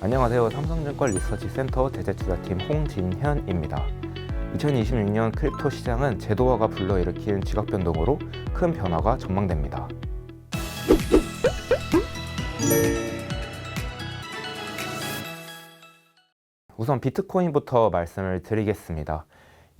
안녕하세요. 삼성증권 리서치센터 대제투자팀 홍진현입니다. 2026년 크립토 시장은 제도화가 불러일으킨 지각 변동으로 큰 변화가 전망됩니다. 우선 비트코인부터 말씀을 드리겠습니다.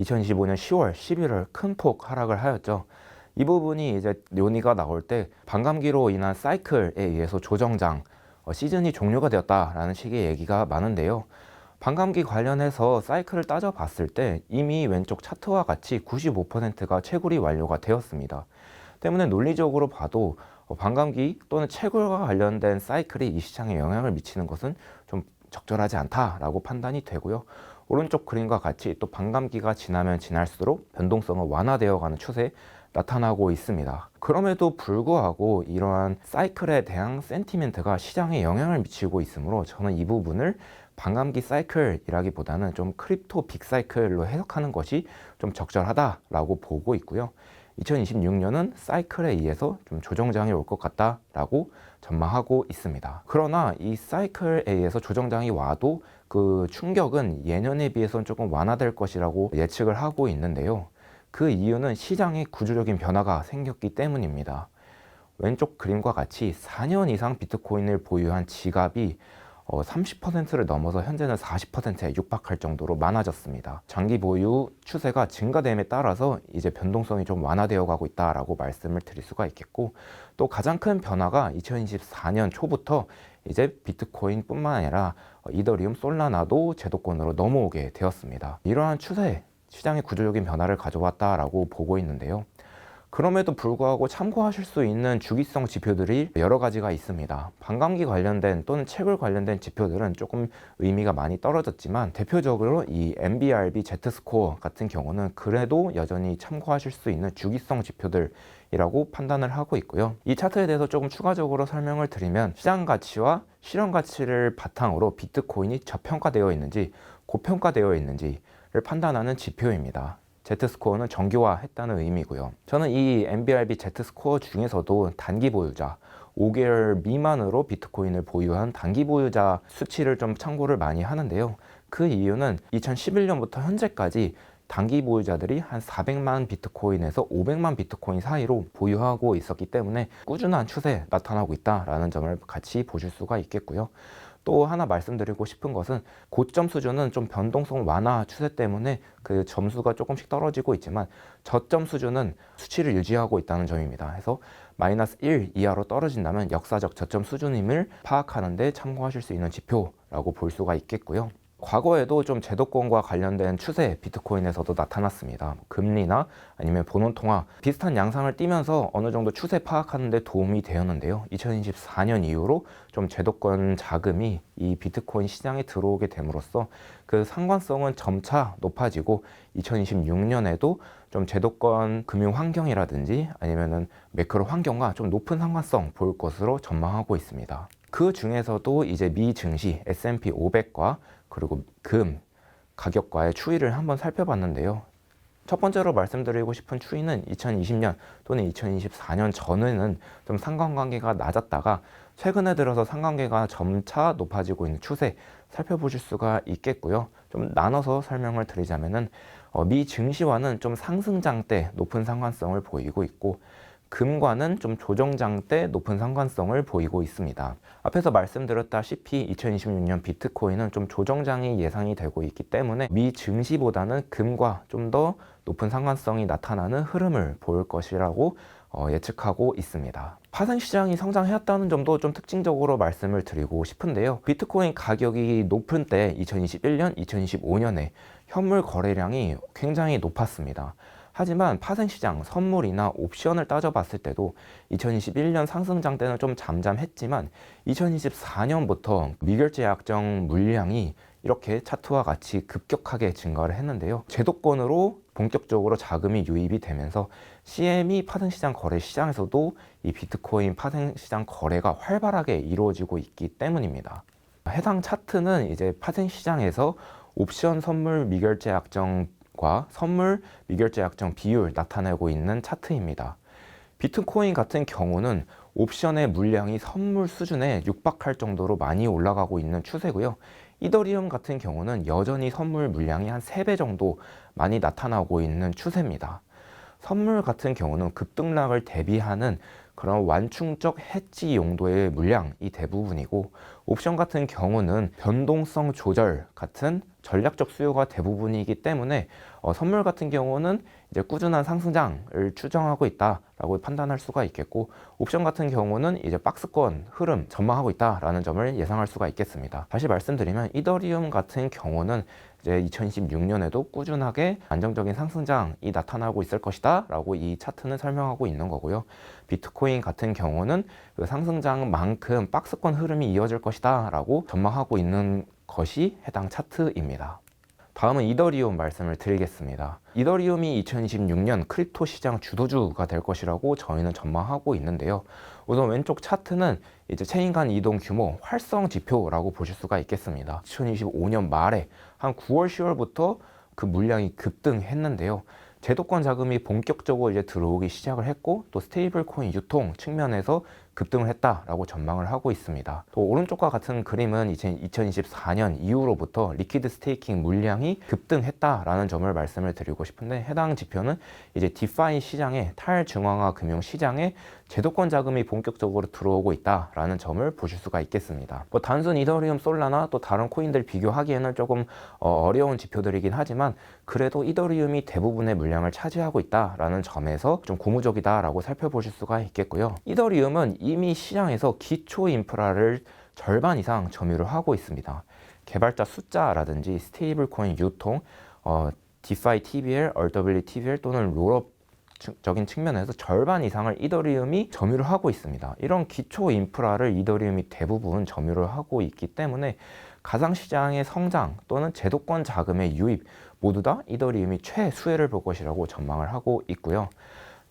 2025년 10월, 11월 큰 폭 하락을 하였죠. 이 부분이 이제 논의가 나올 때 반감기로 인한 사이클에 의해서 조정장, 시즌이 종료가 되었다라는 식의 얘기가 많은데요. 반감기 관련해서 사이클을 따져봤을 때 이미 왼쪽 차트와 같이 95%가 채굴이 완료가 되었습니다. 때문에 논리적으로 봐도 반감기 또는 채굴과 관련된 사이클이 이 시장에 영향을 미치는 것은 좀 적절하지 않다라고 판단이 되고요. 오른쪽 그림과 같이 또 반감기가 지나면 지날수록 변동성은 완화되어가는 추세 나타나고 있습니다. 그럼에도 불구하고 이러한 사이클에 대한 센티멘트가 시장에 영향을 미치고 있으므로 저는 이 부분을 반감기 사이클이라기보다는 좀 크립토 빅사이클로 해석하는 것이 좀 적절하다라고 보고 있고요. 2026년은 사이클에 의해서 좀 조정장이 올 것 같다라고 전망하고 있습니다. 그러나 이 사이클에 의해서 조정장이 와도 그 충격은 예년에 비해서는 조금 완화될 것이라고 예측을 하고 있는데요. 그 이유는 시장에 구조적인 변화가 생겼기 때문입니다. 왼쪽 그림과 같이 4년 이상 비트코인을 보유한 지갑이 30%를 넘어서 현재는 40%에 육박할 정도로 많아졌습니다. 장기 보유 추세가 증가됨에 따라서 이제 변동성이 좀 완화되어 가고 있다라고 말씀을 드릴 수가 있겠고, 또 가장 큰 변화가 2024년 초부터 이제 비트코인뿐만 아니라 이더리움, 솔라나도 제도권으로 넘어오게 되었습니다. 이러한 추세, 시장의 구조적인 변화를 가져왔다라고 보고 있는데요. 그럼에도 불구하고 참고하실 수 있는 주기성 지표들이 여러 가지가 있습니다. 반감기 관련된 또는 채굴 관련된 지표들은 조금 의미가 많이 떨어졌지만 대표적으로 이 MBRB Z스코어 같은 경우는 그래도 여전히 참고하실 수 있는 주기성 지표들이라고 판단을 하고 있고요. 이 차트에 대해서 조금 추가적으로 설명을 드리면 시장 가치와 실현 가치를 바탕으로 비트코인이 저평가되어 있는지 고평가되어 있는지를 판단하는 지표입니다. Z스코어는 정교화했다는 의미고요. 저는 이 MBRB Z스코어 중에서도 단기 보유자, 5개월 미만으로 비트코인을 보유한 단기 보유자 수치를 좀 참고를 많이 하는데요. 그 이유는 2011년부터 현재까지 단기 보유자들이 한 400만 비트코인에서 500만 비트코인 사이로 보유하고 있었기 때문에 꾸준한 추세 나타나고 있다는 점을 같이 보실 수가 있겠고요. 또 하나 말씀드리고 싶은 것은 고점 수준은 좀 변동성 완화 추세 때문에 그 점수가 조금씩 떨어지고 있지만 저점 수준은 수치를 유지하고 있다는 점입니다. 그래서 마이너스 1 이하로 떨어진다면 역사적 저점 수준임을 파악하는 데 참고하실 수 있는 지표라고 볼 수가 있겠고요. 과거에도 좀 제도권과 관련된 추세 비트코인에서도 나타났습니다. 금리나 아니면 본원통화 비슷한 양상을 띠면서 어느 정도 추세 파악하는 데 도움이 되었는데요. 2024년 이후로 좀 제도권 자금이 이 비트코인 시장에 들어오게 됨으로써 그 상관성은 점차 높아지고 2026년에도 좀 제도권 금융 환경이라든지 아니면은 매크로 환경과 좀 높은 상관성 볼 것으로 전망하고 있습니다. 그 중에서도 이제 미 증시 S&P 500과 그리고 금 가격과의 추이를 한번 살펴봤는데요. 첫 번째로 말씀드리고 싶은 추이는 2020년 또는 2024년 전에는 좀 상관관계가 낮았다가 최근에 들어서 상관관계가 점차 높아지고 있는 추세 살펴보실 수가 있겠고요. 좀 나눠서 설명을 드리자면은 미 증시와는 좀 상승장 때 높은 상관성을 보이고 있고, 금과는 좀 조정장 때 높은 상관성을 보이고 있습니다. 앞에서 말씀드렸다시피 2026년 비트코인은 좀 조정장이 예상이 되고 있기 때문에 미 증시보다는 금과 좀 더 높은 상관성이 나타나는 흐름을 보일 것이라고 예측하고 있습니다. 파생시장이 성장해왔다는 점도 좀 특징적으로 말씀을 드리고 싶은데요. 비트코인 가격이 높은 때 2021년, 2025년에 현물 거래량이 굉장히 높았습니다. 하지만 파생시장, 선물이나 옵션을 따져봤을 때도 2021년 상승장 때는 좀 잠잠했지만 2024년부터 미결제 약정 물량이 이렇게 차트와 같이 급격하게 증가를 했는데요. 제도권으로 본격적으로 자금이 유입이 되면서 CME 파생시장 거래 시장에서도 이 비트코인 파생시장 거래가 활발하게 이루어지고 있기 때문입니다. 해당 차트는 이제 파생시장에서 옵션 선물 미결제 약정 선물 미결제 약정 비율 나타내고 있는 차트입니다. 비트코인 같은 경우는 옵션의 물량이 선물 수준에 육박할 정도로 많이 올라가고 있는 추세고요. 이더리움 같은 경우는 여전히 선물 물량이 한 3배 정도 많이 나타나고 있는 추세입니다. 선물 같은 경우는 급등락을 대비하는 그런 완충적 해지 용도의 물량이 대부분이고, 옵션 같은 경우는 변동성 조절 같은 전략적 수요가 대부분이기 때문에 선물 같은 경우는 이제 꾸준한 상승장을 추정하고 있다라고 판단할 수가 있겠고, 옵션 같은 경우는 이제 박스권 흐름 전망하고 있다라는 점을 예상할 수가 있겠습니다. 다시 말씀드리면 이더리움 같은 경우는 이제 2026년에도 꾸준하게 안정적인 상승장이 나타나고 있을 것이다 라고 이 차트는 설명하고 있는 거고요. 비트코인 같은 경우는 그 상승장만큼 박스권 흐름이 이어질 것이다 라고 전망하고 있는 것이 해당 차트입니다. 다음은 이더리움 말씀을 드리겠습니다. 이더리움이 2026년 크립토 시장 주도주가 될 것이라고 저희는 전망하고 있는데요. 우선 왼쪽 차트는 이제 체인 간 이동 규모 활성 지표라고 보실 수가 있겠습니다. 2025년 말에 한 9월, 10월부터 그 물량이 급등했는데요. 제도권 자금이 본격적으로 이제 들어오기 시작을 했고, 또 스테이블 코인 유통 측면에서 급등을 했다라고 전망을 하고 있습니다. 또 오른쪽과 같은 그림은 2024년 이후로부터 리퀴드 스테이킹 물량이 급등했다라는 점을 말씀을 드리고 싶은데, 해당 지표는 이제 디파이 시장에 탈중앙화 금융 시장에 제도권 자금이 본격적으로 들어오고 있다라는 점을 보실 수가 있겠습니다. 뭐 단순 이더리움, 솔라나 또 다른 코인들 비교하기에는 조금 어려운 지표들이긴 하지만, 그래도 이더리움이 대부분의 물량을 차지하고 있다라는 점에서 좀 고무적이다라고 살펴보실 수가 있겠고요. 이더리움은 이미 시장에서 기초 인프라를 절반 이상 점유를 하고 있습니다. 개발자 숫자라든지 스테이블 코인 유통, 디파이 TVL, RW TVL 또는 롤업적인 측면에서 절반 이상을 이더리움이 점유를 하고 있습니다. 이런 기초 인프라를 이더리움이 대부분 점유를 하고 있기 때문에 가상시장의 성장 또는 제도권 자금의 유입 모두 다 이더리움이 최수혜를 볼 것이라고 전망을 하고 있고요.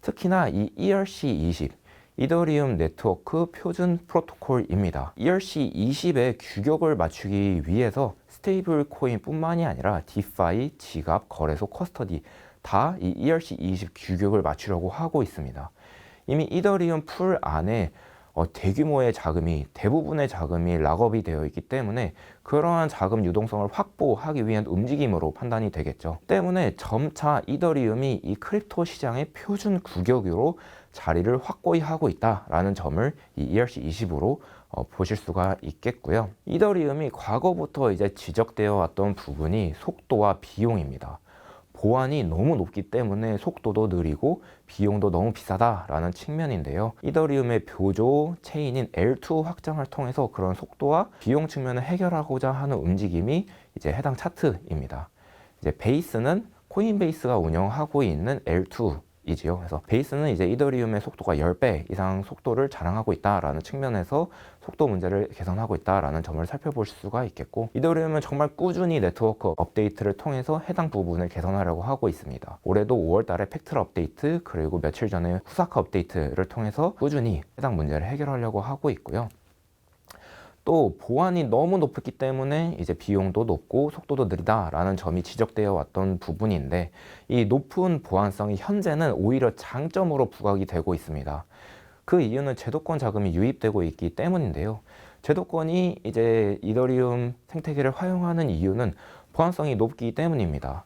특히나 이 ERC20 이더리움 네트워크 표준 프로토콜입니다. ERC20의 규격을 맞추기 위해서 스테이블 코인 뿐만이 아니라 디파이, 지갑, 거래소, 커스터디 다 이 ERC20 규격을 맞추려고 하고 있습니다. 이미 이더리움 풀 안에 대규모의 자금이, 대부분의 자금이 락업이 되어 있기 때문에 그러한 자금 유동성을 확보하기 위한 움직임으로 판단이 되겠죠. 때문에 점차 이더리움이 이 크립토 시장의 표준 규격으로 자리를 확고히 하고 있다라는 점을 이 ERC20으로 보실 수가 있겠고요. 이더리움이 과거부터 이제 지적되어 왔던 부분이 속도와 비용입니다. 보안이 너무 높기 때문에 속도도 느리고 비용도 너무 비싸다라는 측면인데요. 이더리움의 묘조 체인인 L2 확장을 통해서 그런 속도와 비용 측면을 해결하고자 하는 움직임이 이제 해당 차트입니다. 이제 베이스는 코인베이스가 운영하고 있는 L2 이지요. 그래서 베이스는 이제 이더리움의 속도가 10배 이상 속도를 자랑하고 있다라는 측면에서 속도 문제를 개선하고 있다라는 점을 살펴볼 수가 있겠고, 이더리움은 정말 꾸준히 네트워크 업데이트를 통해서 해당 부분을 개선하려고 하고 있습니다. 올해도 5월 달에 팩트를 업데이트, 그리고 며칠 전에 후사카 업데이트를 통해서 꾸준히 해당 문제를 해결하려고 하고 있고요. 또 보안이 너무 높기 때문에 이제 비용도 높고 속도도 느리다라는 점이 지적되어 왔던 부분인데, 이 높은 보안성이 현재는 오히려 장점으로 부각이 되고 있습니다. 그 이유는 제도권 자금이 유입되고 있기 때문인데요. 제도권이 이제 이더리움 생태계를 활용하는 이유는 보안성이 높기 때문입니다.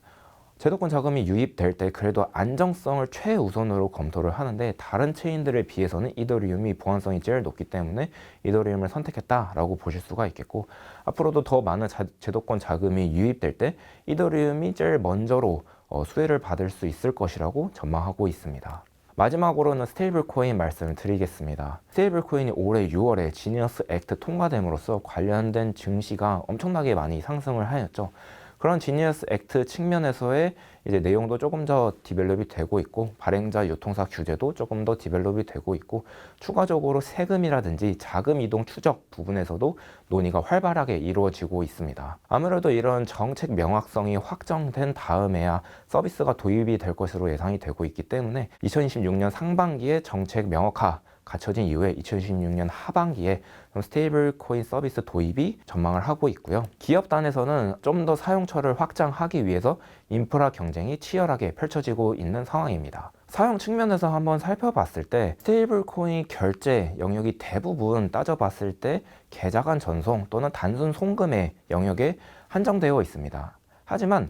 제도권 자금이 유입될 때 그래도 안정성을 최우선으로 검토를 하는데, 다른 체인들에 비해서는 이더리움이 보안성이 제일 높기 때문에 이더리움을 선택했다라고 보실 수가 있겠고, 앞으로도 더 많은 제도권 자금이 유입될 때 이더리움이 제일 먼저로 수혜를 받을 수 있을 것이라고 전망하고 있습니다. 마지막으로는 스테이블 코인 말씀을 드리겠습니다. 스테이블 코인이 올해 6월에 지니어스 액트 통과됨으로써 관련된 증시가 엄청나게 많이 상승을 하였죠. 그런 지니어스 액트 측면에서의 이제 내용도 조금 더 디벨롭이 되고 있고, 발행자 유통사 규제도 조금 더 디벨롭이 되고 있고, 추가적으로 세금이라든지 자금 이동 추적 부분에서도 논의가 활발하게 이루어지고 있습니다. 아무래도 이런 정책 명확성이 확정된 다음에야 서비스가 도입이 될 것으로 예상이 되고 있기 때문에 2026년 상반기에 정책 명확화 갖춰진 이후에 2016년 하반기에 스테이블 코인 서비스 도입이 전망을 하고 있고요. 기업단에서는 좀 더 사용처를 확장하기 위해서 인프라 경쟁이 치열하게 펼쳐지고 있는 상황입니다. 사용 측면에서 한번 살펴봤을 때 스테이블 코인 결제 영역이 대부분 따져봤을 때 계좌 간 전송 또는 단순 송금의 영역에 한정되어 있습니다. 하지만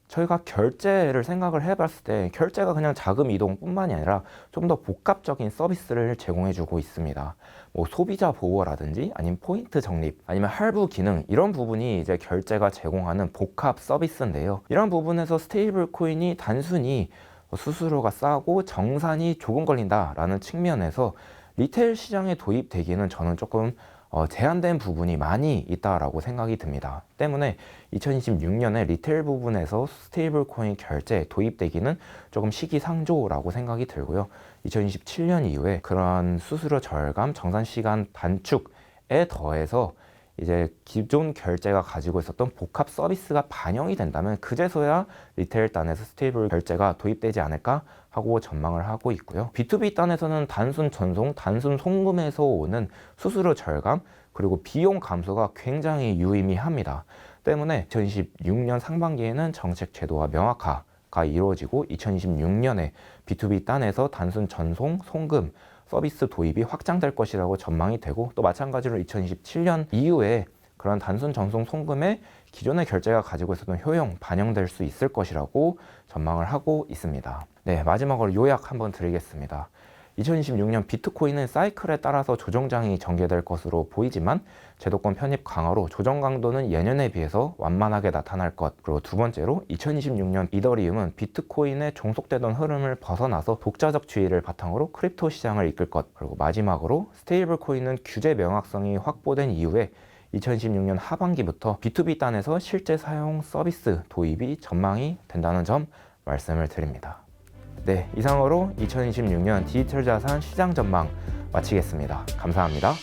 저희가 결제를 생각을 해봤을 때 결제가 그냥 자금 이동뿐만이 아니라 좀 더 복합적인 서비스를 제공해주고 있습니다. 뭐 소비자 보호라든지 아니면 포인트 적립 아니면 할부 기능 이런 부분이 이제 결제가 제공하는 복합 서비스인데요. 이런 부분에서 스테이블 코인이 단순히 수수료가 싸고 정산이 조금 걸린다라는 측면에서 리테일 시장에 도입되기는 저는 조금 제한된 부분이 많이 있다라고 생각이 듭니다. 때문에 2026년에 리테일 부분에서 스테이블 코인 결제 도입되기는 조금 시기상조라고 생각이 들고요. 2027년 이후에 그런 수수료 절감, 정산 시간 단축에 더해서 이제 기존 결제가 가지고 있었던 복합 서비스가 반영이 된다면 그제서야 리테일 단에서 스테이블 결제가 도입되지 않을까 하고 전망을 하고 있고요. B2B 단에서는 단순 전송, 단순 송금에서 오는 수수료 절감 그리고 비용 감소가 굉장히 유의미합니다. 때문에 2026년 상반기에는 정책 제도와 명확화가 이루어지고 2026년에 B2B 단에서 단순 전송, 송금 서비스 도입이 확장될 것이라고 전망이 되고 또 마찬가지로 2027년 이후에 그런 단순 전송 송금에 기존의 결제가 가지고 있었던 효용 반영될 수 있을 것이라고 전망을 하고 있습니다. 네, 마지막으로 요약 한번 드리겠습니다. 2026년 비트코인은 사이클에 따라서 조정장이 전개될 것으로 보이지만 제도권 편입 강화로 조정 강도는 예년에 비해서 완만하게 나타날 것. 그리고 두 번째로 2026년 이더리움은 비트코인에 종속되던 흐름을 벗어나서 독자적 주의를 바탕으로 크립토 시장을 이끌 것. 그리고 마지막으로 스테이블 코인은 규제 명확성이 확보된 이후에 2016년 하반기부터 B2B 단에서 실제 사용 서비스 도입이 전망이 된다는 점 말씀을 드립니다. 네, 이상으로 2026년 디지털 자산 시장 전망 마치겠습니다. 감사합니다.